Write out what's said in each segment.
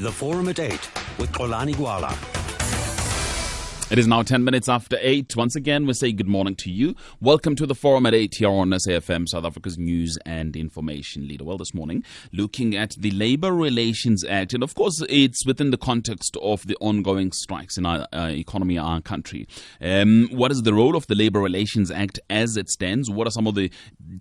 The Forum at 8 with Xolani Gwala. It is now 10 minutes after 8. Once again, we say good morning to you. Welcome to the Forum at 8 here on SAFM, South Africa's news and information leader. Well, this morning, looking at the Labour Relations Act. And of course, it's within the context of the ongoing strikes in our economy, our country. What is the role of the Labour Relations Act as it stands? What are some of the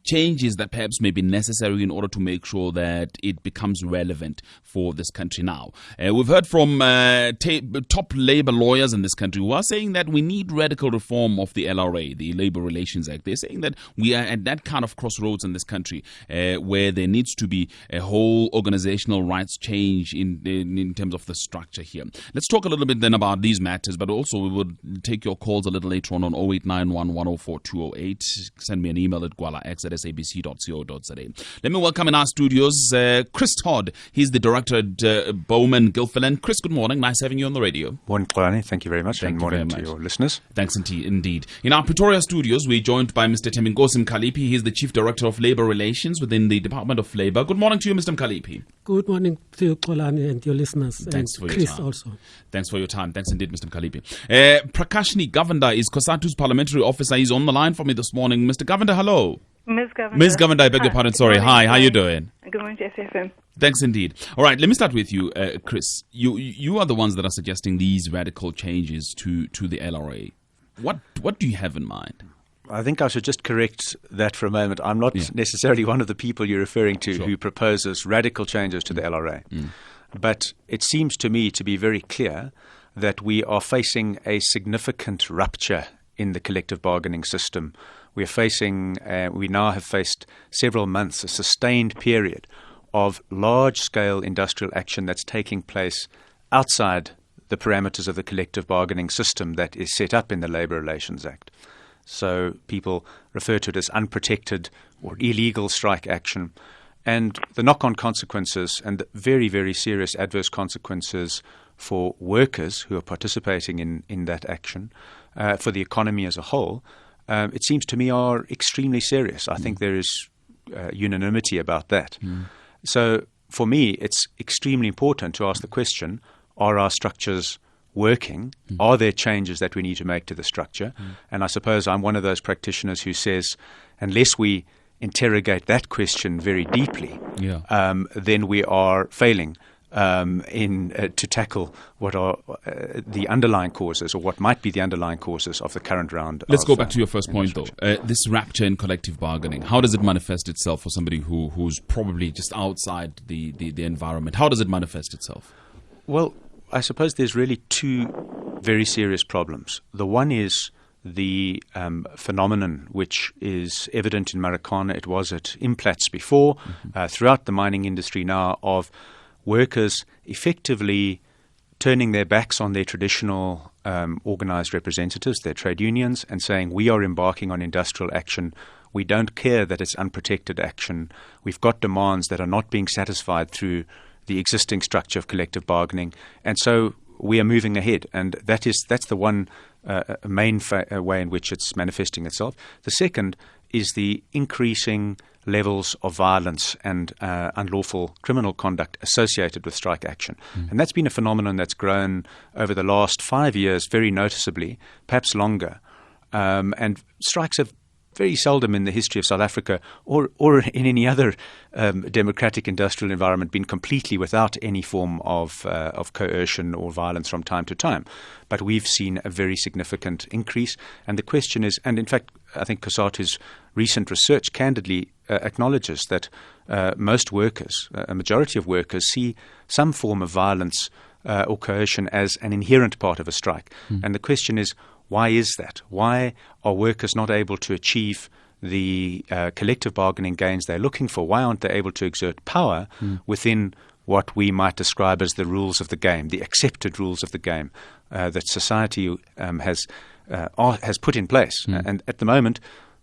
changes that perhaps may be necessary in order to make sure that it becomes relevant for this country now? We've heard from top Labour lawyers in this country who are saying that we need radical reform of the LRA, the Labour Relations Act. They're saying that we are at that kind of crossroads in this country where there needs to be a whole organizational rights change in terms of the structure here. Let's talk a little bit then about these matters, but also we will take your calls a little later on 0891 104 208. Send me an email at gwala@sabc.co.za. Let me welcome in our studios Chris Todd. He's the director at Bowman Gilfillan. Chris, good morning. Nice having you on the radio. Morning, Xolani. Thank you very much. Thank you morning to your listeners. Thanks indeed. In our Pretoria studios, we're joined by Mr. Thembinkosi Mkhaliphi. He's the Chief Director of Labour Relations within the Department of Labour. Good morning to you, Mr. Mkhaliphi. Good morning to you, Xolani, and your listeners. Thanks for Chris your time. Also. Thanks for your time. Thanks indeed, Mr. Mkhaliphi. Prakashni Govender is COSATU's parliamentary officer. He's on the line for me this morning. Mr. Govender, hello. Ms. Govender. Ms. Govender, I beg your pardon. Sorry. Hi, how you doing? Good morning to SFM. Thanks indeed. All right, let me start with you, Chris. You are the ones that are suggesting these radical changes to the LRA. What do you have in mind? I think I should just correct that for a moment. I'm not necessarily one of the people you're referring to who proposes radical changes to the LRA. But it seems to me to be very clear that we are facing a significant rupture in the collective bargaining system. We now have faced several months, a sustained period of large-scale industrial action that's taking place outside the parameters of the collective bargaining system that is set up in the Labour Relations Act. So people refer to it as unprotected or illegal strike action. And the knock-on consequences and the very, very serious adverse consequences for workers who are participating in that action, for the economy as a whole, it seems to me are extremely serious. I think there is unanimity about that. So for me, it's extremely important to ask the question, are our structures working? Are there changes that we need to make to the structure? And I suppose I'm one of those practitioners who says, unless we interrogate that question very deeply, then we are failing to tackle what are the underlying causes, or what might be the underlying causes of the current round. Let's go back to your first point, though. This rupture in collective bargaining, how does it manifest itself for somebody who's probably just outside the environment? How does it manifest itself? Well, I suppose there's really two very serious problems. The one is the phenomenon which is evident in Marikana. It was at Implats before, throughout the mining industry now, of workers effectively turning their backs on their traditional organised representatives, their trade unions, and saying, we are embarking on industrial action. We don't care that it's unprotected action. We've got demands that are not being satisfied through the existing structure of collective bargaining. And so we are moving ahead. And that's the one main way in which it's manifesting itself. The second is the increasing levels of violence and unlawful criminal conduct associated with strike action. And that's been a phenomenon that's grown over the last 5 years very noticeably, perhaps longer. And strikes have very seldom in the history of South Africa or in any other democratic industrial environment been completely without any form of coercion or violence from time to time. But we've seen a very significant increase. And the question is, and in fact, I think COSATU's recent research candidly acknowledges that most workers, a majority of workers, see some form of violence or coercion as an inherent part of a strike. And the question is, why is that? Why are workers not able to achieve the collective bargaining gains they're looking for? Why aren't they able to exert power within what we might describe as the rules of the game, the accepted rules of the game that society has put in place? And at the moment,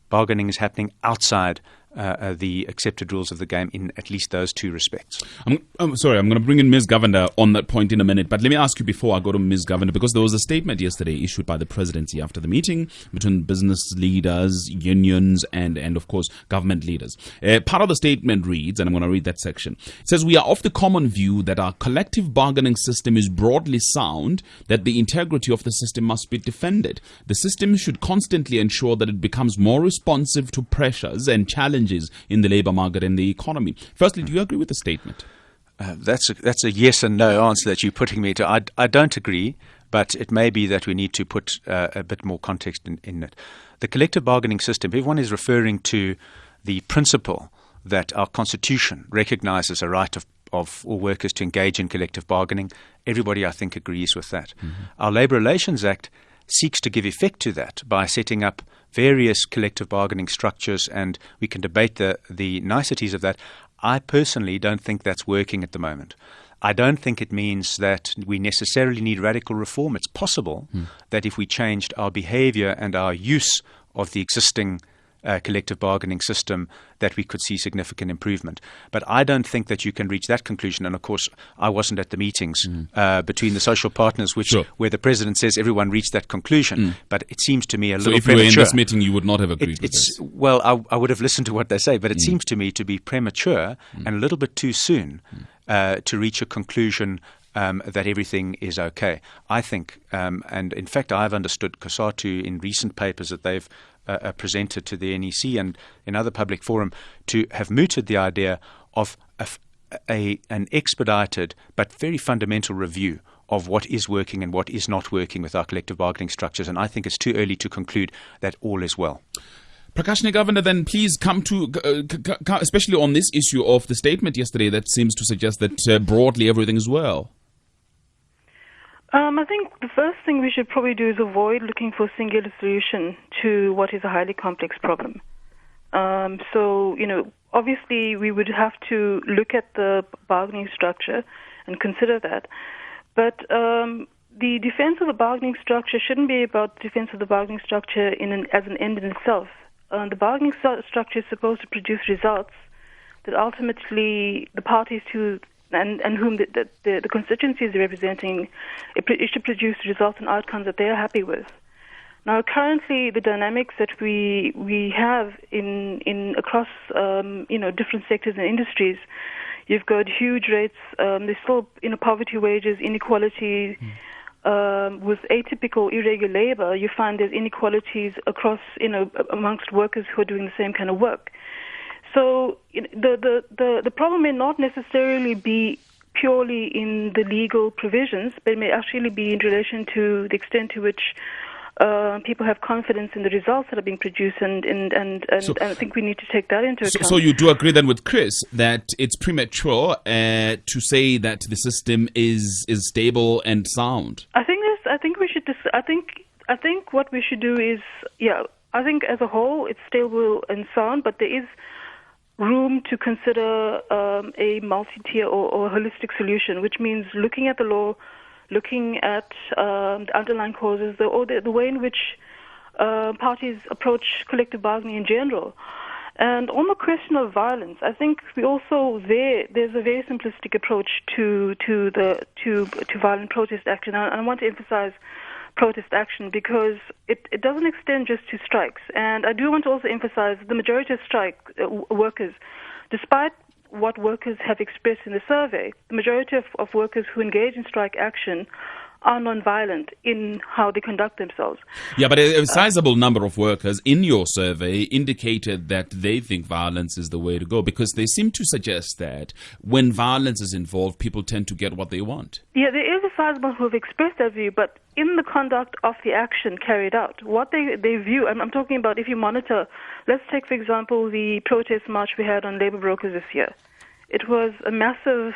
bargaining is happening outside the accepted rules of the game in at least those two respects. I'm sorry, I'm going to bring in Ms. Govender on that point in a minute, but let me ask you before I go to Ms. Govender, because there was a statement yesterday issued by the presidency after the meeting between business leaders, unions, and of course, government leaders. Part of the statement reads, and I'm going to read that section, it says, "We are of the common view that our collective bargaining system is broadly sound, that the integrity of the system must be defended. The system should constantly ensure that it becomes more responsive to pressures and challenges in the labor market and the economy." Firstly, do you agree with the statement? That's a yes and no answer that you're putting me to. I don't agree, but it may be that we need to put a bit more context in it. The collective bargaining system, everyone is referring to the principle that our Constitution recognizes a right of all workers to engage in collective bargaining. Everybody, I think, agrees with that. Mm-hmm. Our Labour Relations Act seeks to give effect to that by setting up various collective bargaining structures, and we can debate the niceties of that. I personally don't think that's working at the moment. I don't think it means that we necessarily need radical reform. It's possible that if we changed our behavior and our use of the existing collective bargaining system, that we could see significant improvement. But I don't think that you can reach that conclusion. And of course, I wasn't at the meetings between the social partners, where the president says everyone reached that conclusion. But it seems to me a little premature. So if you were in this meeting, you would not have agreed with this? Well, I would have listened to what they say, but it seems to me to be premature and a little bit too soon to reach a conclusion that everything is okay. I think, and in fact, I've understood COSATU in recent papers that they've presented to the NEC and in other public forum to have mooted the idea of an expedited but very fundamental review of what is working and what is not working with our collective bargaining structures. And I think it's too early to conclude that all is well. Prakashni Govender, then please come to, especially on this issue of the statement yesterday that seems to suggest that broadly everything is well. I think the first thing we should probably do is avoid looking for a singular solution to what is a highly complex problem. So, obviously we would have to look at the bargaining structure and consider that. But the defense of the bargaining structure shouldn't be about the defense of the bargaining structure as an end in itself. The bargaining structure is supposed to produce results that ultimately the parties and whom the constituency is representing, it should produce results and outcomes that they are happy with. Now, currently, the dynamics that we have in across different sectors and industries, you've got huge rates. There's still poverty, wages, inequality. With atypical irregular labor, you find there's inequalities across amongst workers who are doing the same kind of work. So the problem may not necessarily be purely in the legal provisions, but it may actually be in relation to the extent to which people have confidence in the results that are being produced, and I think we need to take that into account. So you do agree then with Chris that it's premature to say that the system is stable and sound? I think we should. I think what we should do is, I think as a whole it's stable and sound, but there is room to consider a multi-tier or holistic solution, which means looking at the law, looking at the underlying causes, the way in which parties approach collective bargaining in general. And on the question of violence, I think we also there's a very simplistic approach to violent protest action. And I want to emphasize protest action because it doesn't extend just to strikes. And I do want to also emphasize the majority of workers, despite what workers have expressed in the survey, the majority of workers who engage in strike action are non-violent in how they conduct themselves. Yeah, but a sizable number of workers in your survey indicated that they think violence is the way to go, because they seem to suggest that when violence is involved, people tend to get what they want. Yeah, there is a sizable who have expressed that view, but in the conduct of the action carried out, what they view, I'm talking about if you monitor, let's take, for example, the protest march we had on labour brokers this year. It was a massive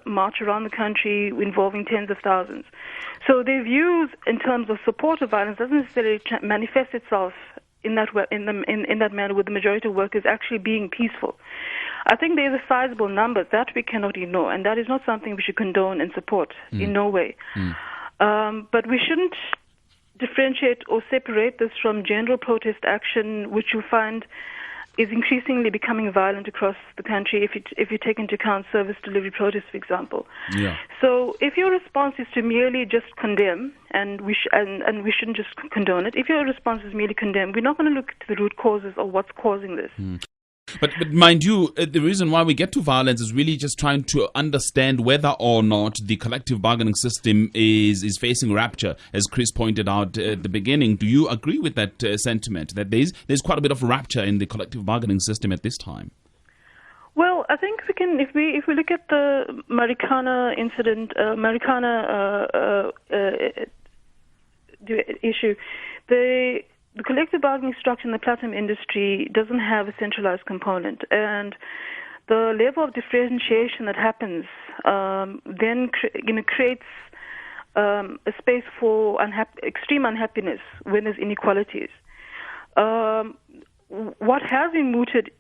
march around the country involving tens of thousands. So their views in terms of support of violence doesn't necessarily manifest itself in that way, in that manner, with the majority of workers actually being peaceful. I think there is a sizable number that we cannot ignore, and that is not something we should condone and support in no way. But we shouldn't differentiate or separate this from general protest action, which you find is increasingly becoming violent across the country if you take into account service delivery protests, for example. Yeah. So if your response is to merely just condemn, and we shouldn't just condone it, if your response is merely condemn, we're not going to look to the root causes of what's causing this. But mind you, the reason why we get to violence is really just trying to understand whether or not the collective bargaining system is facing rupture, as Chris pointed out at the beginning. Do you agree with that sentiment, that there's quite a bit of rupture in the collective bargaining system at this time? Well, I think we can, if we look at the Marikana incident, issue, the collective bargaining structure in the platinum industry doesn't have a centralized component, and the level of differentiation that happens then creates a space for extreme unhappiness when there's inequalities. What has been mooted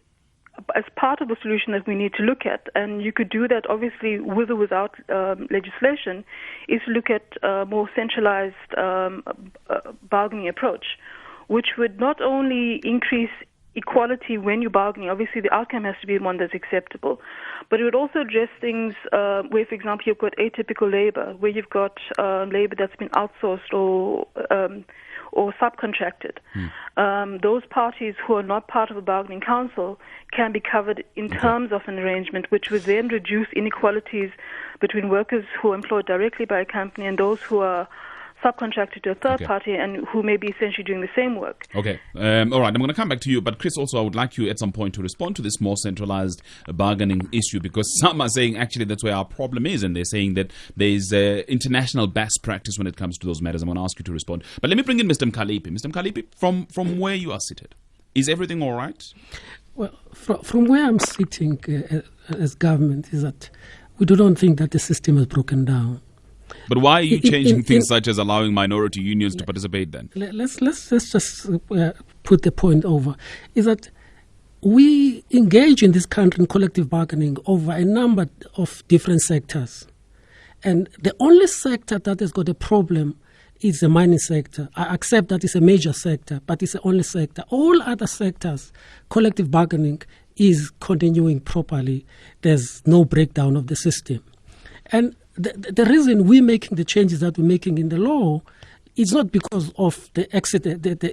as part of the solution that we need to look at, and you could do that obviously with or without legislation, is to look at a more centralized bargaining approach, which would not only increase equality when you're bargaining, obviously the outcome has to be one that's acceptable, but it would also address things where, for example, you've got atypical labor, where you've got labor that's been outsourced or subcontracted. Those parties who are not part of a bargaining council can be covered in terms of an arrangement, which would then reduce inequalities between workers who are employed directly by a company and those who are subcontracted to a third party and who may be essentially doing the same work. Okay. All right. I'm going to come back to you. But Chris, also, I would like you at some point to respond to this more centralized bargaining issue, because some are saying actually that's where our problem is, and they're saying that there's international best practice when it comes to those matters. I'm going to ask you to respond. But let me bring in Mr. Mkhaliphi. Mr. Mkhaliphi, from where you are seated, is everything all right? Well, from where I'm sitting as government is that we don't think that the system has broken down. But why are you changing things such as allowing minority unions to participate then? Let's just put the point over. Is that we engage in this country in collective bargaining over a number of different sectors. And the only sector that has got a problem is the mining sector. I accept that it's a major sector, but it's the only sector. All other sectors, collective bargaining is continuing properly. There's no breakdown of the system. And the reason we're making the changes that we're making in the law is not because of the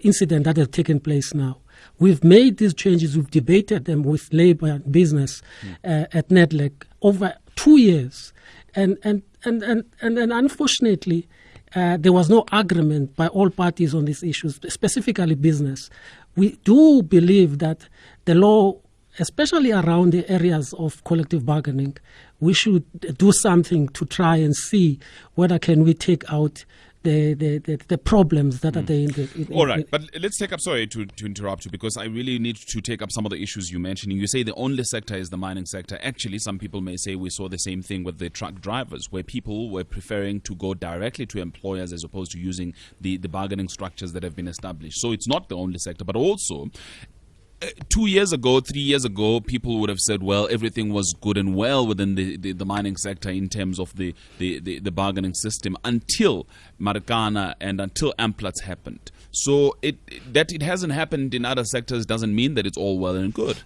incident that has taken place now. We've made these changes, we've debated them with Labour and business at NEDLEC over 2 years. And unfortunately, there was no agreement by all parties on these issues, specifically business. We do believe that the law, especially around the areas of collective bargaining, we should do something to try and see whether can we take out the problems that are there in the... All right, but let's take up, sorry to interrupt you, because I really need to take up some of the issues you're mentioning. You say the only sector is the mining sector. Actually, some people may say we saw the same thing with the truck drivers, where people were preferring to go directly to employers as opposed to using the bargaining structures that have been established. So it's not the only sector, but also... 2 years ago, 3 years ago, people would have said, well, everything was good and well within the mining sector in terms of the bargaining system until Marikana and until Amplats happened. So that it hasn't happened in other sectors doesn't mean that it's all well and good.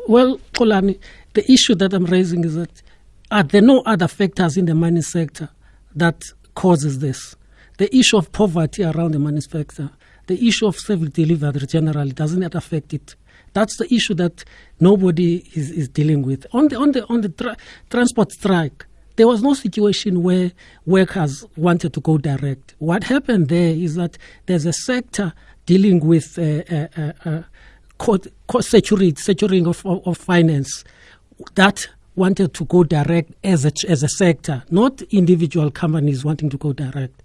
Well, Xolani, the issue that I'm raising is that are there no other factors in the mining sector that causes this? The issue of poverty around the mining sector, the issue of service delivery generally, doesn't it affect it? That's the issue that nobody is dealing with. On the transport strike, there was no situation where workers wanted to go direct. What happened there is that there's a sector dealing with securing of finance that wanted to go direct as a sector, not individual companies wanting to go direct.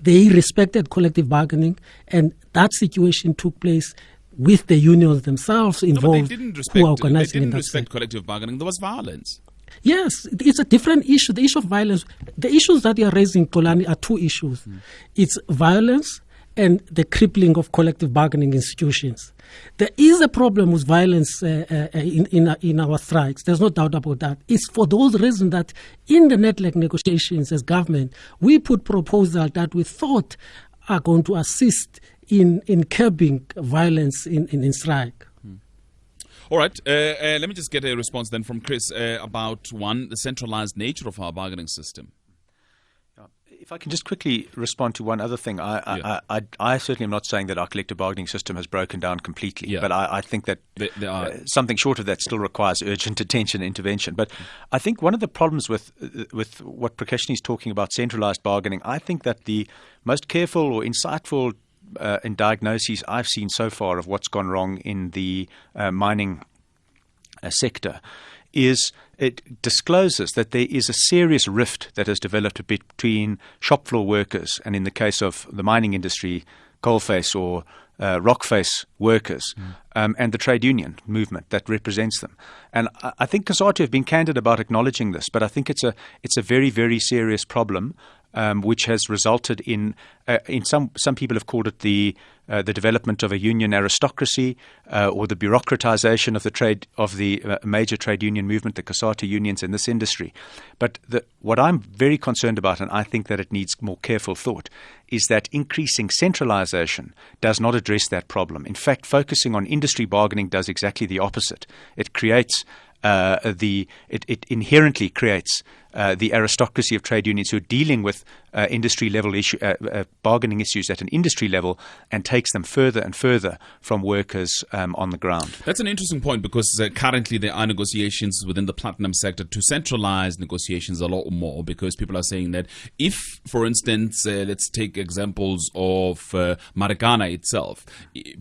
They respected collective bargaining, and that situation took place with the unions themselves involved. They didn't respect collective bargaining. There was violence. Yes, it's a different issue. The issue of violence, the issues that you are raising, Xolani, are two issues. It's violence and the crippling of collective bargaining institutions. There is a problem with violence in our strikes. There's no doubt about that. It's for those reasons that in the NEDLEC negotiations as government, we put proposals that we thought are going to assist in curbing violence in strike. All right. Let me just get a response then from Chris about the centralized nature of our bargaining system. If I can just quickly respond to one other thing, I certainly am not saying that our collective bargaining system has broken down completely, but I think that something short of that still requires urgent attention and intervention. But I think one of the problems with what Prakashni is talking about, centralized bargaining, I think that the most careful or insightful in diagnoses I've seen so far of what's gone wrong in the mining sector is it discloses that there is a serious rift that has developed between shop floor workers and, in the case of the mining industry, coalface or rockface workers and the trade union movement that represents them. And I think COSATU have been candid about acknowledging this, but I think it's a very, very serious problem. Which has resulted in some people have called it the development of a union aristocracy or the bureaucratization of the major trade union movement, the COSATU unions in this industry. But what I'm very concerned about, and I think that it needs more careful thought, is that increasing centralization does not address that problem. In fact, focusing on industry bargaining does exactly the opposite. It creates it inherently creates the aristocracy of trade unions who are dealing with industry level bargaining issues at an industry level and takes them further and further from workers on the ground. That's an interesting point because currently there are negotiations within the platinum sector to centralize negotiations a lot more, because people are saying that if, for instance, let's take examples of Marikana itself.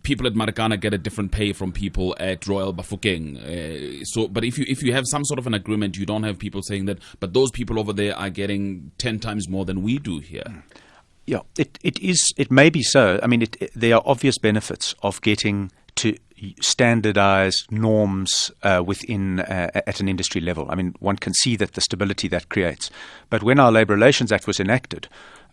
People at Marikana get a different pay from people at Royal Bafokeng. But if you have some sort of an agreement, you don't have people saying that, but those people over there are getting 10 times more than we do here. Yeah, it may be so. I mean, there are obvious benefits of getting to standardize norms within at an industry level. I mean, one can see that the stability that creates. But when our Labour Relations Act was enacted,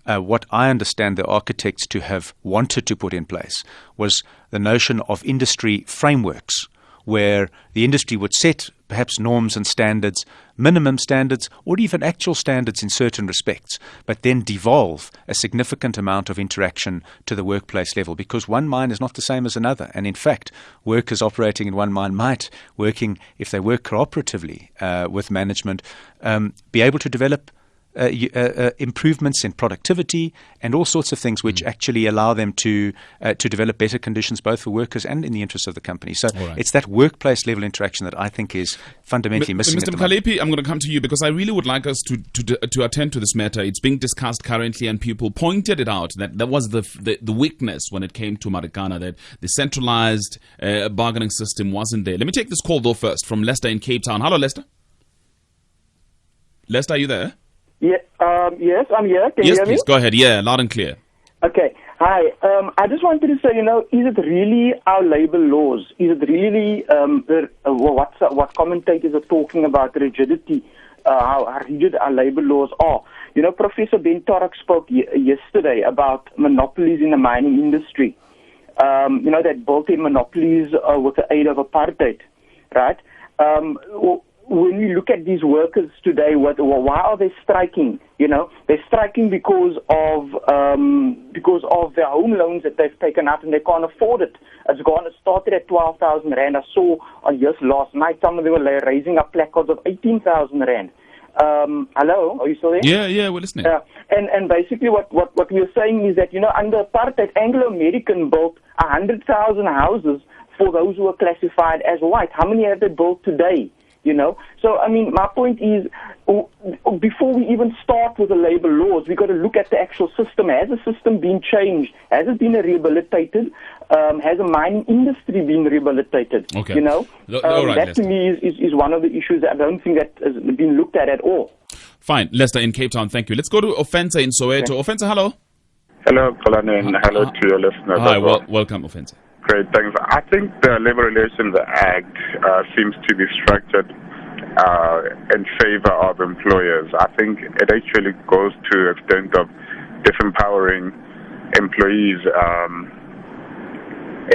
what I understand the architects to have wanted to put in place was the notion of industry frameworks, where the industry would set perhaps norms and standards, minimum standards, or even actual standards in certain respects, but then devolve a significant amount of interaction to the workplace level, because one mine is not the same as another. And in fact, workers operating in one mine might, if they work cooperatively with management, be able to develop improvements in productivity and all sorts of things which actually allow them to develop better conditions both for workers and in the interests of the company. So it's that workplace level interaction that I think is fundamentally missing. Mr. Mkhaliphi, I'm going to come to you because I really would like us to attend to this matter. It's being discussed currently, and people pointed it out that was the weakness when it came to Marikana, that the centralized bargaining system wasn't there. Let me take this call though first from Lester in Cape Town. Hello, Lester. Lester, are you there? Yeah, yes, I'm here. Can you hear me? Yes, please, go ahead. Yeah, loud and clear. Okay. Hi. I just wanted to say, is it really our labor laws? Is it really what commentators are talking about, the rigidity, how rigid our labor laws are? Professor Ben Torok spoke yesterday about monopolies in the mining industry. That built in monopolies with the aid of apartheid, right? When we look at these workers today, why are they striking? They're striking because of their home loans that they've taken out and they can't afford it. It started at 12,000 rand. I saw on just last night some of them were raising up placards of 18,000 rand. Hello, are you still there? Yeah, we're listening. And basically what we are saying is that under apartheid, Anglo American built 100,000 houses for those who are classified as white. How many have they built today? So, I mean, my point is, before we even start with the labor laws, we've got to look at the actual system. Has the system been changed? Has it been rehabilitated? Has the mining industry been rehabilitated? Okay. All right, that Lester, to me is one of the issues that I don't think that has been looked at all. Fine. Lester in Cape Town, thank you. Let's go to Offensa in Soweto. Okay. Offensa, hello. Hello, Kolani, and hello to your listeners. Hi, welcome, Offensa. Great, thanks. I think the Labour Relations Act seems to be structured in favor of employers. I think it actually goes to the extent of disempowering employees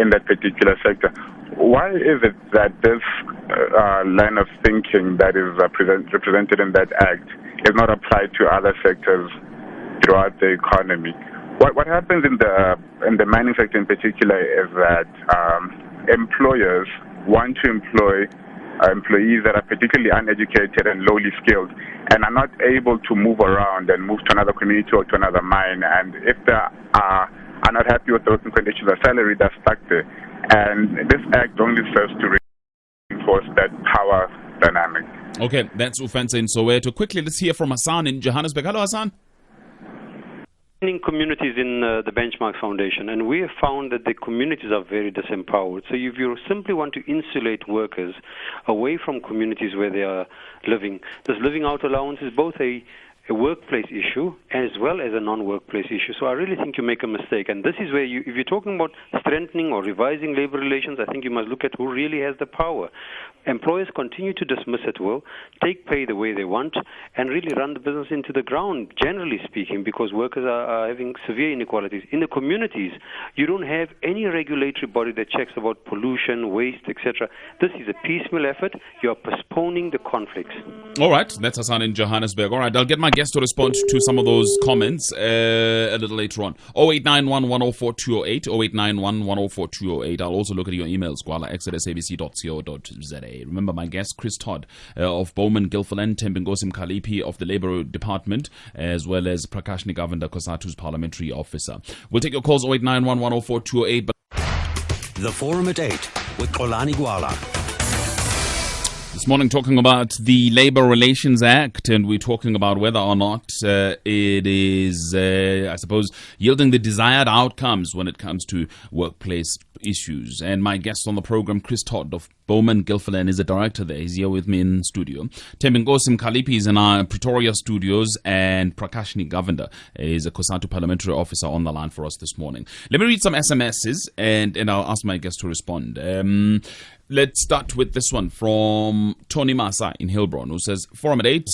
in that particular sector. Why is it that this line of thinking that is represented in that act is not applied to other sectors throughout the economy? what happens in the mining sector in particular is that employers want to employ employees that are particularly uneducated and lowly skilled and are not able to move around and move to another community or to another mine. And if they are not happy with the working conditions or salary, they're stuck there. And this act only serves to reinforce that power dynamic. Okay, that's Ufense in Soweto. Quickly, let's hear from Hassan in Johannesburg. Hello, Hassan. Communities in the Benchmark Foundation, and we have found that the communities are very disempowered. So if you simply want to insulate workers away from communities where they are living, this living out allowance is both a workplace issue as well as a non-workplace issue. So I really think you make a mistake. And this is where if you're talking about strengthening or revising labor relations, I think you must look at who really has the power. Employers continue to dismiss at will, take pay the way they want, and really run the business into the ground, generally speaking, because workers are having severe inequalities. In the communities, you don't have any regulatory body that checks about pollution, waste, etc. This is a piecemeal effort. You are postponing the conflicts. All right, that's Hassan in Johannesburg. All right, I'll get my guest to respond to some of those comments a little later on. 0891 104 208, 0891 104 208. I'll also look at your emails, gwala@sabc.co.za. Remember my guest, Chris Todd of Bowman Gilfillan, Thembinkosi Mkhaliphi of the Labour Department, as well as Prakash Nigavanda, COSATU's parliamentary officer. We'll take your calls 0891 104 208. The Forum at 8 with Xolani Gwala. This morning talking about the Labour Relations Act, and we're talking about whether or not it is, I suppose, yielding the desired outcomes when it comes to workplace issues. And my guest on the program, Chris Todd of Bowman Gilfillan, is a director there. He's here with me in studio. Thembinkosi Mkhaliphi is in our Pretoria studios, and Prakash Nigavanda is a COSATU parliamentary officer on the line for us this morning. Let me read some SMSs, and I'll ask my guest to respond. Let's start with this one from Tony Masa in Hillbron, who says, Forum at 8,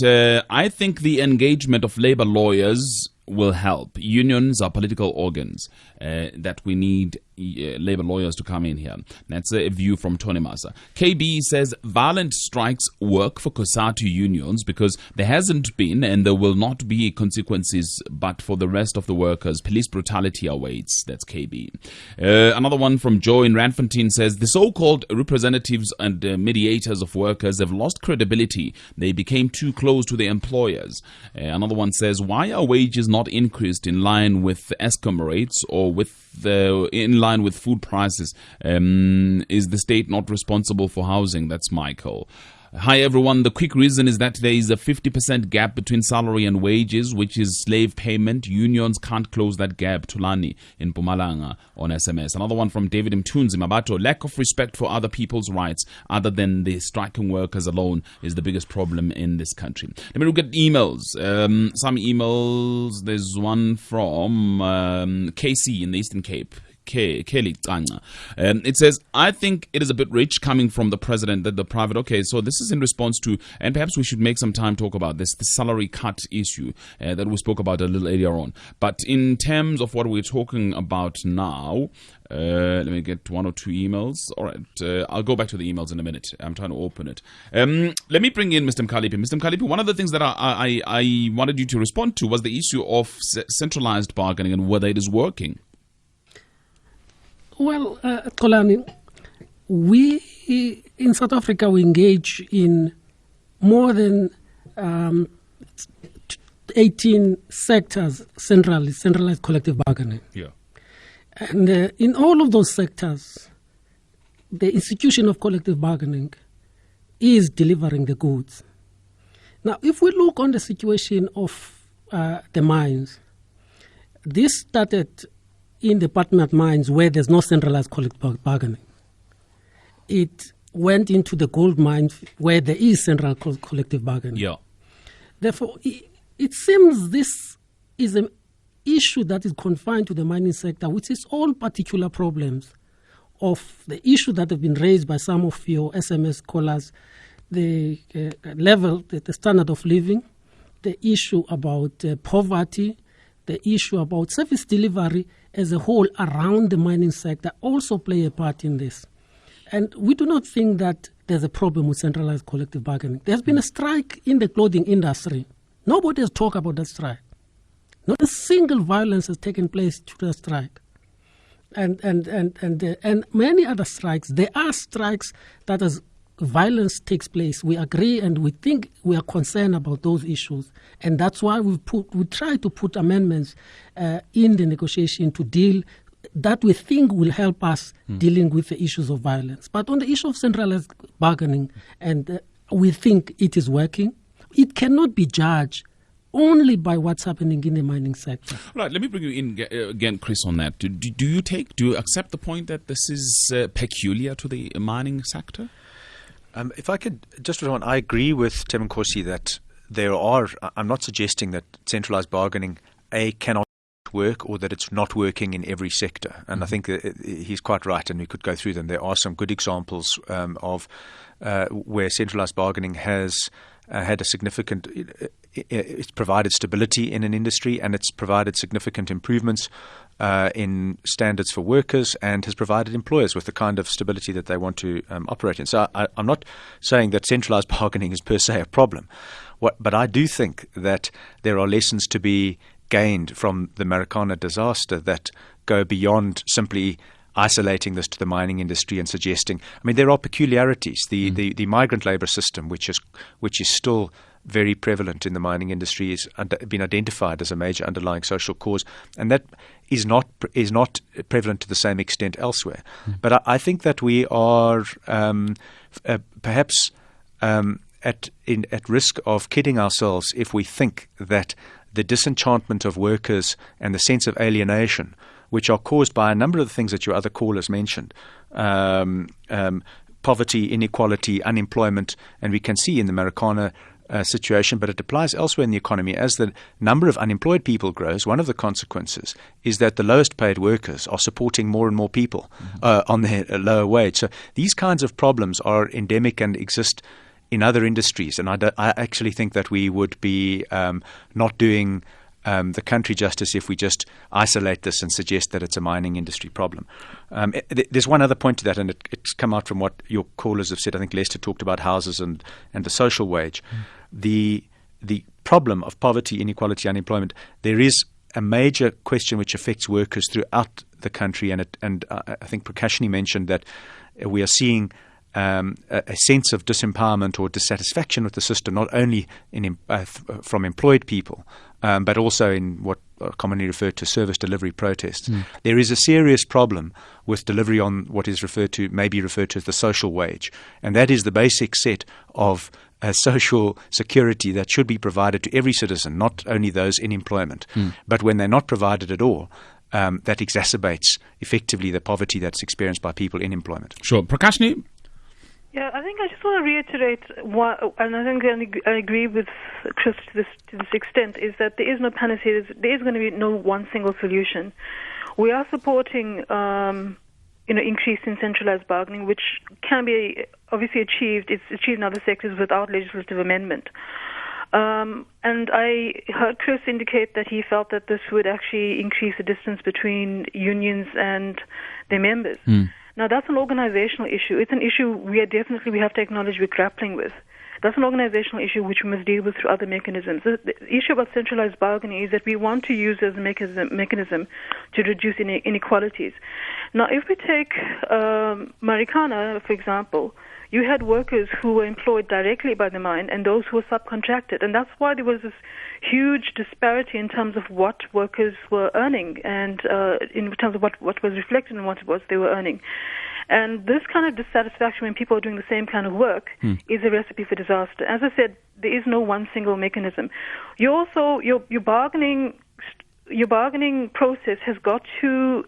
I think the engagement of labour lawyers will help. Unions are political organs that we need labour lawyers to come in here. That's a view from Tony Masa. KB says violent strikes work for COSATU unions because there hasn't been and there will not be consequences, but for the rest of the workers, police brutality awaits. That's KB. Another one from Joe in Randfontein says the so-called representatives and mediators of workers have lost credibility. They became too close to the employers. Another one says, why are wages not increased in line with Eskom rates or in line with food prices? Is the state not responsible for housing? That's Michael. Hi everyone, the quick reason is that there is a 50% gap between salary and wages, which is slave payment. Unions can't close that gap. Tulani in Mpumalanga on SMS. Another one from David Mtunzi Mabato. Lack of respect for other people's rights other than the striking workers alone is the biggest problem in this country. Let me look at emails. Some emails. There's one from KC in the Eastern Cape. Kelly Tanga. It says, I think it is a bit rich coming from the president that the private. Okay, so this is in response to, and perhaps we should make some time talk about this, the salary cut issue that we spoke about a little earlier on. But in terms of what we're talking about now, let me get one or two emails. All right, I'll go back to the emails in a minute. I'm trying to open it. Let me bring in Mr. Mkhaliphi. Mr. Mkhaliphi, one of the things that I wanted you to respond to was the issue of centralized bargaining and whether it is working. Well, Xolani, we in South Africa we engage in more than 18 sectors centralized collective bargaining. Yeah. And in all of those sectors, the institution of collective bargaining is delivering the goods. Now, if we look on the situation of the mines, this started in the Department of Mines where there's no centralized collective bargaining. It went into the gold mines where there is central collective bargaining. Yeah. Therefore, it seems this is an issue that is confined to the mining sector, which is all particular problems of the issue that have been raised by some of your SMS callers, the level, the standard of living, the issue about poverty, the issue about service delivery as a whole around the mining sector also play a part in this. And we do not think that there's a problem with centralized collective bargaining. There's been a strike in the clothing industry. Nobody has talked about that strike. Not a single violence has taken place to the strike. And many other strikes. There are strikes that as violence takes place. We agree and we think we are concerned about those issues. And that's why we try to put amendments in the negotiation to deal that we think will help us dealing with the issues of violence. But on the issue of centralized bargaining, and we think it is working, it cannot be judged only by what's happening in the mining sector. Right, let me bring you in again, Chris, on that. Do you accept the point that this is peculiar to the mining sector? If I could just respond, I agree with Temenkosi that I'm not suggesting that centralized bargaining, cannot work or that it's not working in every sector. And I think that he's quite right, and we could go through them. There are some good examples of where centralized bargaining has had a significant, it's provided stability in an industry, and it's provided significant improvements in standards for workers, and has provided employers with the kind of stability that they want to operate in. So I'm not saying that centralized bargaining is per se a problem, but I do think that there are lessons to be gained from the Marikana disaster that go beyond simply isolating this to the mining industry and suggesting. I mean, there are peculiarities. The migrant labor system, which is still very prevalent in the mining industry, is been identified as a major underlying social cause, and that is not prevalent to the same extent elsewhere. But I think that we are perhaps at risk of kidding ourselves if we think that the disenchantment of workers and the sense of alienation, which are caused by a number of the things that your other callers mentioned, poverty, inequality, unemployment, and we can see in the Marikana situation, but it applies elsewhere in the economy. As the number of unemployed people grows, one of the consequences is that the lowest paid workers are supporting more and more people on their lower wage. So these kinds of problems are endemic and exist in other industries, and I actually think that we would be not doing the country justice if we just isolate this and suggest that it's a mining industry problem. There's one other point to that, and it's come out from what your callers have said. I think Lester talked about houses and the social wage. The problem of poverty, inequality, unemployment, there is a major question which affects workers throughout the country, and I think Prakashini mentioned that we are seeing a sense of disempowerment or dissatisfaction with the system, not only from employed people, but also in what are commonly referred to service delivery protests. There is a serious problem with delivery on what is maybe referred to as the social wage, and that is the basic set of social security that should be provided to every citizen, not only those in employment. But when they're not provided at all, that exacerbates effectively the poverty that's experienced by people in employment. Sure. Prakashini? Yeah, I think I just want to reiterate, and I think I agree with Chris to this extent, is that there is no panacea. There is going to be no one single solution. We are supporting, increase in centralized bargaining, which can be obviously achieved. It's achieved in other sectors without legislative amendment. And I heard Chris indicate that he felt that this would actually increase the distance between unions and their members. Now, that's an organizational issue. It's an issue we have to acknowledge we're grappling with. That's an organizational issue which we must deal with through other mechanisms. The issue about centralized bargaining is that we want to use it as a mechanism to reduce inequalities. Now, if we take Marikana, for example, you had workers who were employed directly by the mine and those who were subcontracted. And that's why there was this huge disparity in terms of what workers were earning and in terms of what was reflected in what it was they were earning. And this kind of dissatisfaction when people are doing the same kind of work is a recipe for disaster. As I said, there is no one single mechanism. Your bargaining process has got to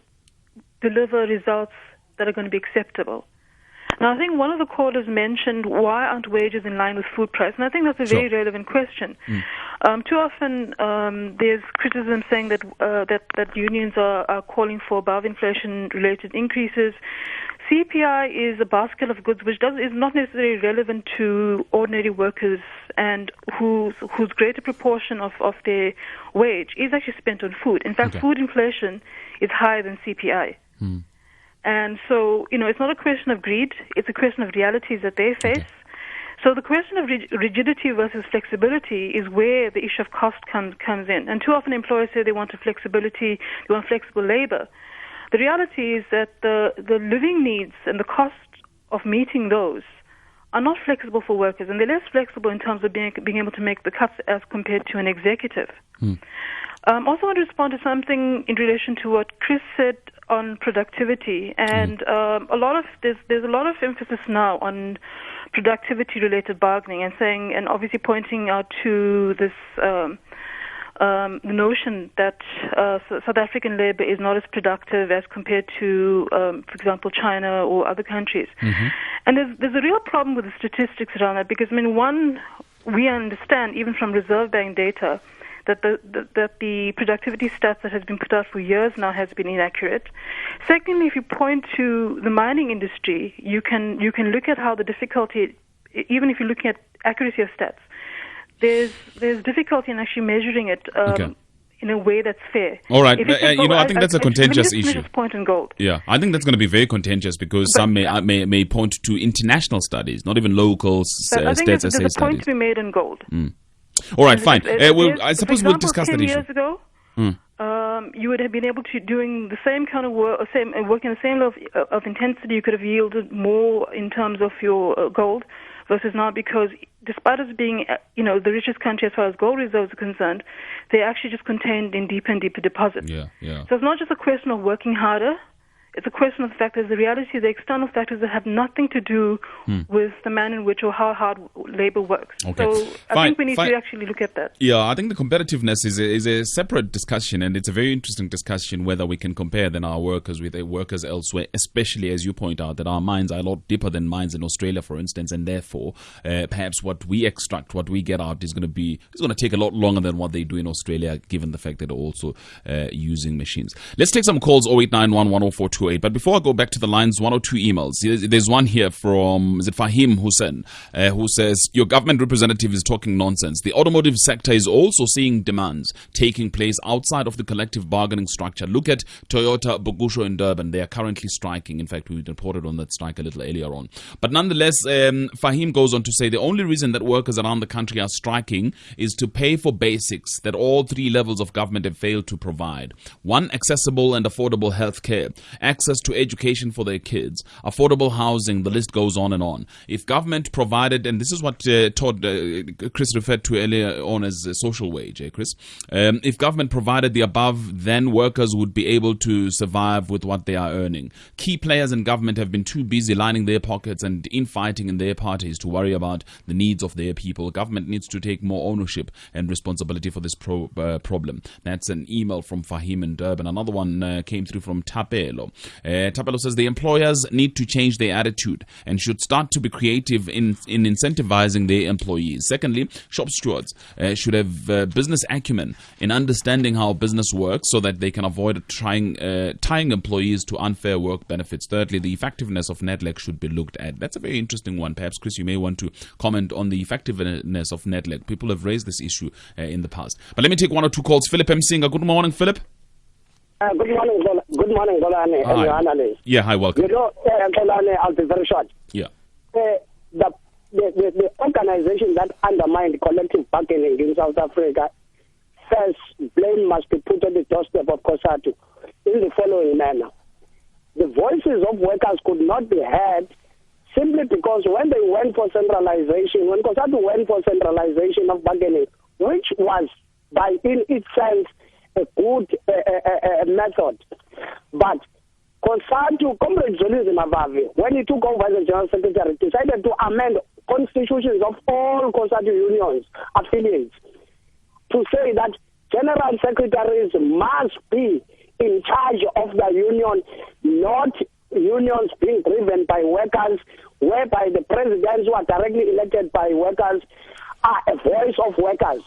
deliver results that are going to be acceptable. Now, I think one of the callers mentioned, why aren't wages in line with food price? And I think that's a very relevant question. Too often there's criticism saying that unions are calling for above-inflation-related increases. CPI is a basket of goods which is not necessarily relevant to ordinary workers and whose greater proportion of their wage is actually spent on food. In fact, food inflation is higher than CPI. And so, it's not a question of greed. It's a question of realities that they face. So the question of rigidity versus flexibility is where the issue of cost comes in. And too often employers say they want flexibility, they want flexible labor. The reality is that the living needs and the cost of meeting those are not flexible for workers, and they're less flexible in terms of being able to make the cuts as compared to an executive. Also want to respond to something in relation to what Chris said on productivity, and there's a lot of emphasis now on productivity-related bargaining, and obviously pointing out to this the notion that South African labor is not as productive as compared to, for example, China or other countries. And there's a real problem with the statistics around that, because we understand even from Reserve Bank data that the productivity stats that has been put out for years now has been inaccurate. Secondly, if you point to the mining industry, you can look at how the difficulty, even if you're looking at accuracy of stats, there's difficulty in actually measuring it in a way that's fair. All right, I think that's a contentious issue. Point in gold. Yeah, I think that's going to be very contentious, because some may point to international studies, not even local stats. There's a point to be made in gold. All right, fine. I suppose we'll discuss that issue. 10 years ago, you would have been able to doing the same kind of work, working the same level of intensity. You could have yielded more in terms of your gold, versus now, because despite us being, the richest country as far as gold reserves are concerned, they're actually just contained in deeper and deeper deposits. Yeah. So it's not just a question of working harder. It's a question of the fact that the reality, the external factors that have nothing to do with the manner in which or how hard labor works. Okay. So I think we need to actually look at that. Yeah, I think the competitiveness is a separate discussion, and it's a very interesting discussion whether we can compare then our workers with workers elsewhere, especially as you point out that our mines are a lot deeper than mines in Australia, for instance, and therefore perhaps what we extract, what we get out is going to take a lot longer than what they do in Australia, given the fact that they're also using machines. Let's take some calls. 0891 104 But before I go back to the lines, 1 or 2 emails. There's one here from, Fahim Hussein, who says, your government representative is talking nonsense. The automotive sector is also seeing demands taking place outside of the collective bargaining structure. Look at Toyota Bogusho in Durban. They are currently striking. In fact, we reported on that strike a little earlier on. But nonetheless, Fahim goes on to say the only reason that workers around the country are striking is to pay for basics that all 3 levels of government have failed to provide. 1, accessible and affordable health care. Access to education for their kids, affordable housing, the list goes on and on. If government provided, and this is what Chris referred to earlier on as a social wage, Chris, if government provided the above, then workers would be able to survive with what they are earning. Key players in government have been too busy lining their pockets and infighting in their parties to worry about the needs of their people. Government needs to take more ownership and responsibility for this problem. That's an email from Fahim in Durban. Another one came through from Tapelo. Tapelo says the employers need to change their attitude and should start to be creative in incentivizing their employees. Secondly, shop stewards should have business acumen in understanding how business works so that they can avoid tying employees to unfair work benefits. Thirdly, the effectiveness of Nedlac should be looked at. That's a very interesting one. Perhaps, Chris, you may want to comment on the effectiveness of Nedlac. People have raised this issue in the past. But let me take 1 or 2 calls. Philip Msinga, good morning, Philip. Good morning, Golani, and your analyst. Yeah, hi, welcome. Golani, I'll be very short. Yeah. The organization that undermined collective bargaining in South Africa, first blame must be put on the doorstep of COSATU in the following manner. The voices of workers could not be heard simply because when they went for centralization, when COSATU went for centralization of bargaining, which was by in itself a good method. But COSATU, Comrade Zolizwe Mavavi, when he took over as the General Secretary, decided to amend constitutions of all COSATU unions, affiliates, to say that General Secretaries must be in charge of the union, not unions being driven by workers, whereby the presidents who are directly elected by workers are a voice of workers.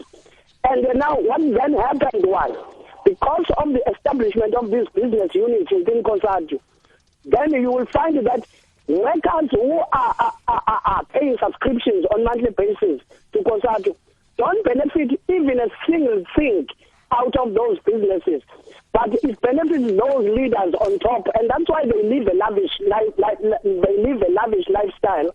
And now what then happened was, because of the establishment of these business units within COSATU, then you will find that workers who are paying subscriptions on monthly basis to COSATU don't benefit even a single thing out of those businesses, but it benefits those leaders on top, and that's why they live a lavish lifestyle.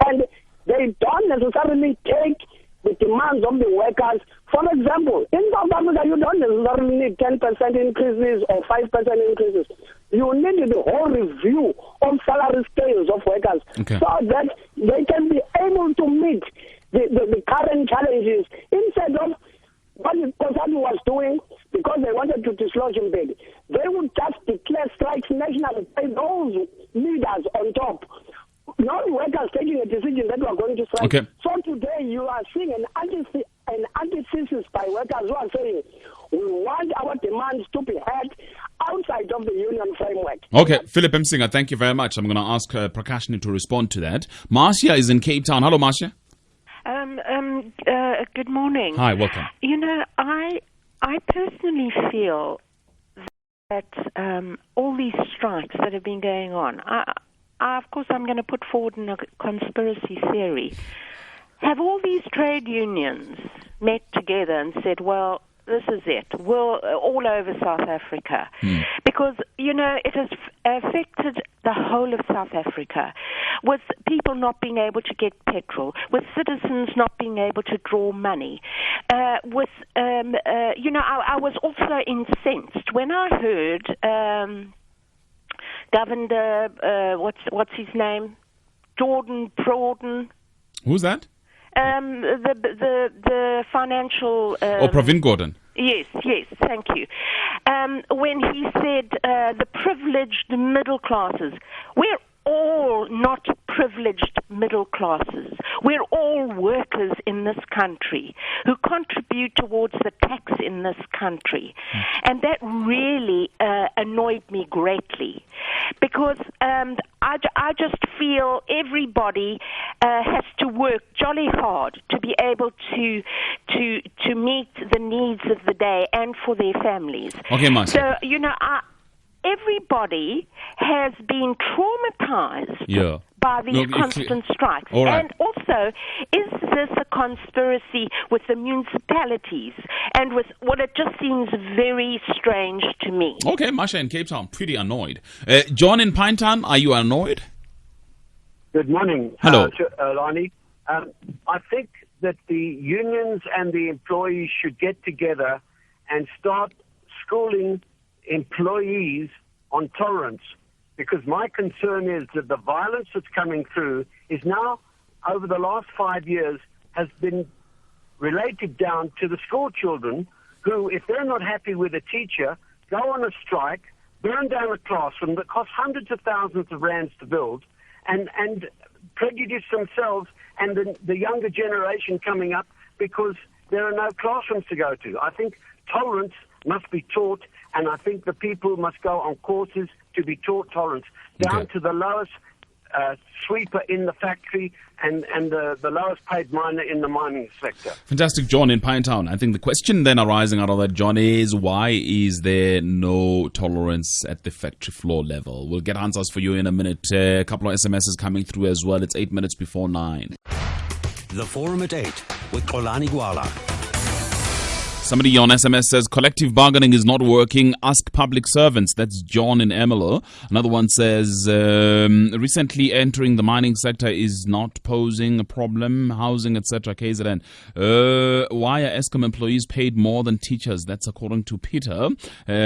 And they they don't necessarily take the demands of the workers. For example, in South Africa, you don't necessarily need 10% increases or 5% increases. You need the whole review of salary scales of workers so that they can be able to meet the current challenges instead of what COSATU was doing because they wanted to dislodge him big. They would just declare strikes nationally, pay those leaders on top. Not workers taking a decision that we are going to strike. Okay. So today you are seeing an antithesis by workers who are saying we want our demands to be heard outside of the union framework. Okay, Philip Msinger, thank you very much. I'm going to ask Prakashni to respond to that. Marcia is in Cape Town. Hello, Marcia. Good morning. Hi, welcome. You know, I personally feel that all these strikes that have been going on, of course, I'm going to put forward a conspiracy theory. Have all these trade unions met together and said, well, this is it, all over South Africa? Because, you know, it has affected the whole of South Africa, with people not being able to get petrol, with citizens not being able to draw money, I was also incensed when I heard Governor, what's his name? Jordan Prawden. Who's that? The financial... Pravin Gordhan. Yes, thank you. When he said the privileged middle classes, we're all not privileged middle classes. We're all workers in this country who contribute towards the tax in this country. And that really annoyed me greatly because I just feel everybody has to work jolly hard to be able to meet the needs of the day and for their families. Okay, Marcia. So, you know, everybody has been traumatized by these constant strikes. All right. And also, is this a conspiracy with the municipalities and with what it just seems very strange to me? Okay, Marcia in Cape Town, pretty annoyed. John in Pinetown, are you annoyed? Good morning. Hello. Lonnie. I think that the unions and the employees should get together and start schooling employees on tolerance, because my concern is that the violence that's coming through is now, over the last 5 years, has been related down to the school children who, if they're not happy with a teacher, go on a strike, burn down a classroom that costs hundreds of thousands of rands to build, and prejudice themselves and the younger generation coming up because there are no classrooms to go to. I think tolerance must be taught, and I think the people must go on courses to be taught tolerance, down to the lowest sweeper in the factory and the lowest paid miner in the mining sector. Fantastic, John in Pinetown. I think the question then arising out of that, John, is why is there no tolerance at the factory floor level? We'll get answers for you in a minute. A couple of SMSs coming through as well. It's 8 minutes before 9. The Forum at 8 with Xolani Gwala. Somebody on SMS says, collective bargaining is not working. Ask public servants. That's John in Emelo. Another one says, recently entering the mining sector is not posing a problem. Housing, etc. KZN. Why are Eskom employees paid more than teachers? That's according to Peter.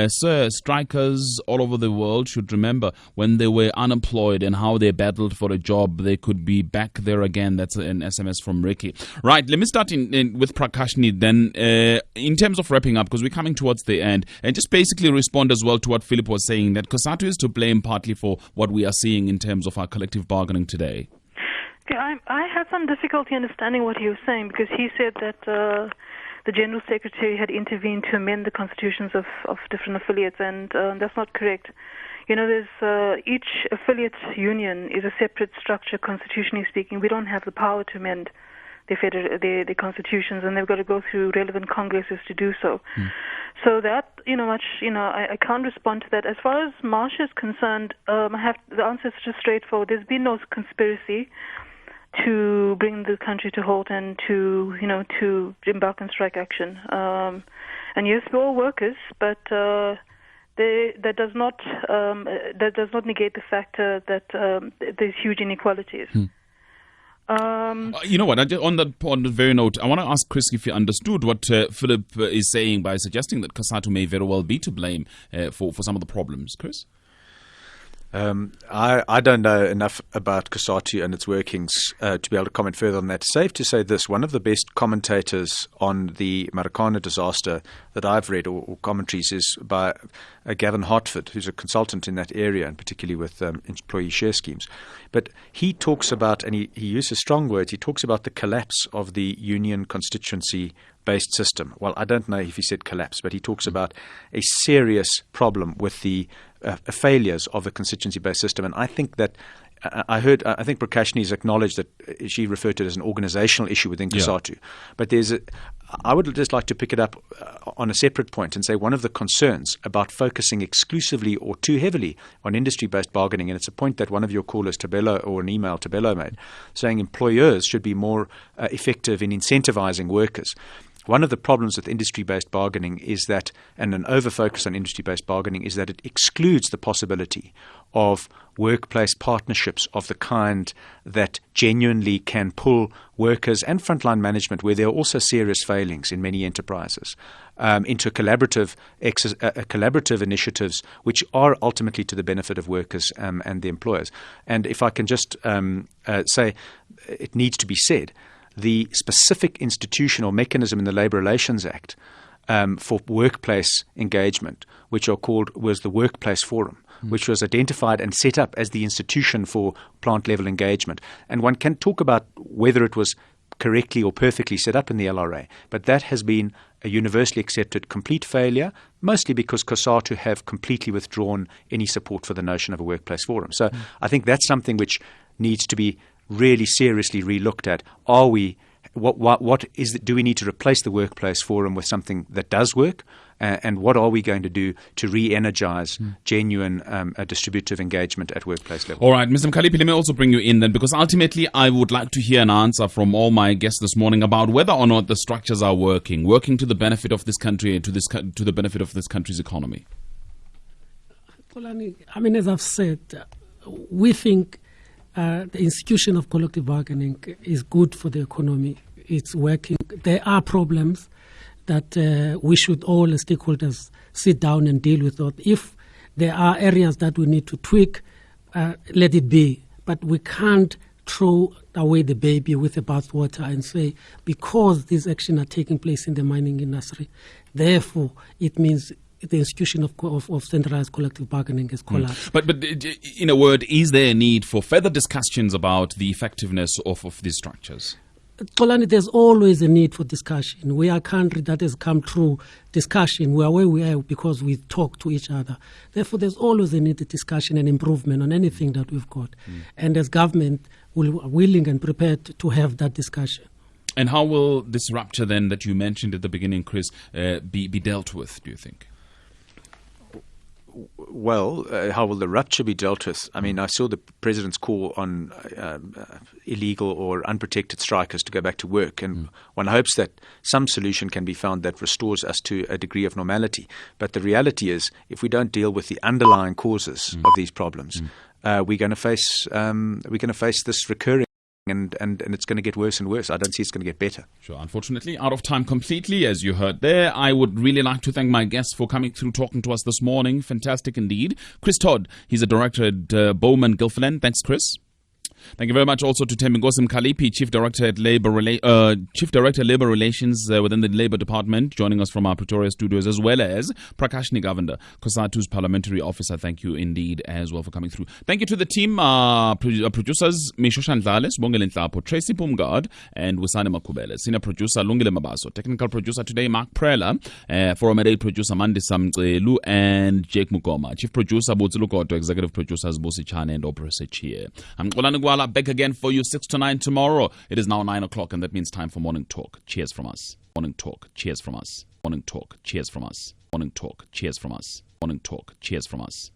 Sir, strikers all over the world should remember when they were unemployed and how they battled for a job. They could be back there again. That's an SMS from Ricky. Right, let me start with Prakashni then. In terms of wrapping up, because we're coming towards the end, and just basically respond as well to what Philip was saying, that COSATU is to blame partly for what we are seeing in terms of our collective bargaining today. Okay, I had some difficulty understanding what he was saying, because he said that the General Secretary had intervened to amend the constitutions of different affiliates, and that's not correct. You know, there's each affiliate union is a separate structure, constitutionally speaking. We don't have the power to amend their constitutions, and they've got to go through relevant congresses to do so. So that, I can't respond to that. As far as Marcia is concerned, the answer is just straightforward. There's been no conspiracy to bring the country to halt and to embark on strike action. And yes, we're all workers, but that does not negate the fact that there's huge inequalities. You know what? On the very note, I want to ask Chris if you understood what Philip is saying by suggesting that COSATU may very well be to blame for some of the problems. Chris? I don't know enough about COSATU and its workings to be able to comment further on that. Safe to say this, one of the best commentators on the Marikana disaster that I've read, or commentaries, is by Gavin Hartford, who's a consultant in that area, and particularly with employee share schemes. But he talks about, and he uses strong words, he talks about the collapse of the union constituency-based system. Well, I don't know if he said collapse, but he talks about a serious problem with the failures of the constituency-based system. And I think that I think Prakashni's acknowledged that she referred to it as an organizational issue within COSATU. But I would just like to pick it up on a separate point and say one of the concerns about focusing exclusively or too heavily on industry-based bargaining, and it's a point that one of your callers, Tabello, or an email Tabello made, saying employers should be more effective in incentivizing workers. One of the problems with industry-based bargaining is that, and an over-focus on industry-based bargaining, is that it excludes the possibility of workplace partnerships of the kind that genuinely can pull workers and frontline management, where there are also serious failings in many enterprises, into collaborative initiatives which are ultimately to the benefit of workers and the employers. And if I can just say, it needs to be said, the specific institutional mechanism in the Labour Relations Act for workplace engagement, which was the Workplace Forum, which was identified and set up as the institution for plant-level engagement. And one can talk about whether it was correctly or perfectly set up in the LRA, but that has been a universally accepted complete failure, mostly because COSATU have completely withdrawn any support for the notion of a workplace forum. So I think that's something which needs to be really seriously re-looked at. Do we need to replace the workplace forum with something that does work? And what are we going to do to re-energize genuine distributive engagement at workplace level? All right, Mr. Mkhaliphi, let me also bring you in then, because ultimately I would like to hear an answer from all my guests this morning about whether or not the structures are working to the benefit of this country and to the benefit of this country's economy. I mean, as I've said, we think the institution of collective bargaining is good for the economy. It's working. There are problems that we should all as stakeholders sit down and deal with. If there are areas that we need to tweak, let it be. But we can't throw away the baby with the bathwater and say, because these actions are taking place in the mining industry, therefore it means the institution of centralized collective bargaining has collapsed. But in a word, is there a need for further discussions about the effectiveness of these structures? Xolani, there's always a need for discussion. We are a country that has come through discussion. We are where we are because we talk to each other. Therefore, there's always a need for discussion and improvement on anything that we've got. And as government, we're willing and prepared to have that discussion. And how will this rupture then that you mentioned at the beginning, Chris, be dealt with, do you think? Well, how will the rupture be dealt with? I mean, I saw the President's call on illegal or unprotected strikers to go back to work, and one hopes that some solution can be found that restores us to a degree of normality. But the reality is, if we don't deal with the underlying causes of these problems, we're going to face this recurring. And it's going to get worse and worse. I don't see it's going to get better. Sure. Unfortunately, out of time completely, as you heard there. I would really like to thank my guests for coming through, talking to us this morning. Fantastic indeed. Chris Todd, he's a director at Bowman Gilfillan. Thanks, Chris. Thank you very much also to Thembinkosi Mkhaliphi, Chief Director at Labour Relations within the Labour Department, joining us from our Pretoria studios, as well as Prakashni Govender, COSATU's Parliamentary Officer. Thank you indeed as well for coming through. Thank you to the team, producers Mishoshan Dlales, Bongele Nhlapo, Tracy Pumgard, and Wisane Makubele. Senior producer Lungile Mabaso. Technical producer today, Mark Prela. Forum at 8 producer Mandisa Mcelu and Jake Mukoma. Chief producer Botsulu Koto. Executive producers Bosi Chane and Oprah Sechie. I'm Xolani Gwala, back again for you 6 to 9 tomorrow. It is now 9 o'clock, and that means time for Morning Talk. Cheers from us. Morning Talk. Cheers from us. Morning Talk. Cheers from us. Morning Talk. Cheers from us. Morning Talk. Cheers from us.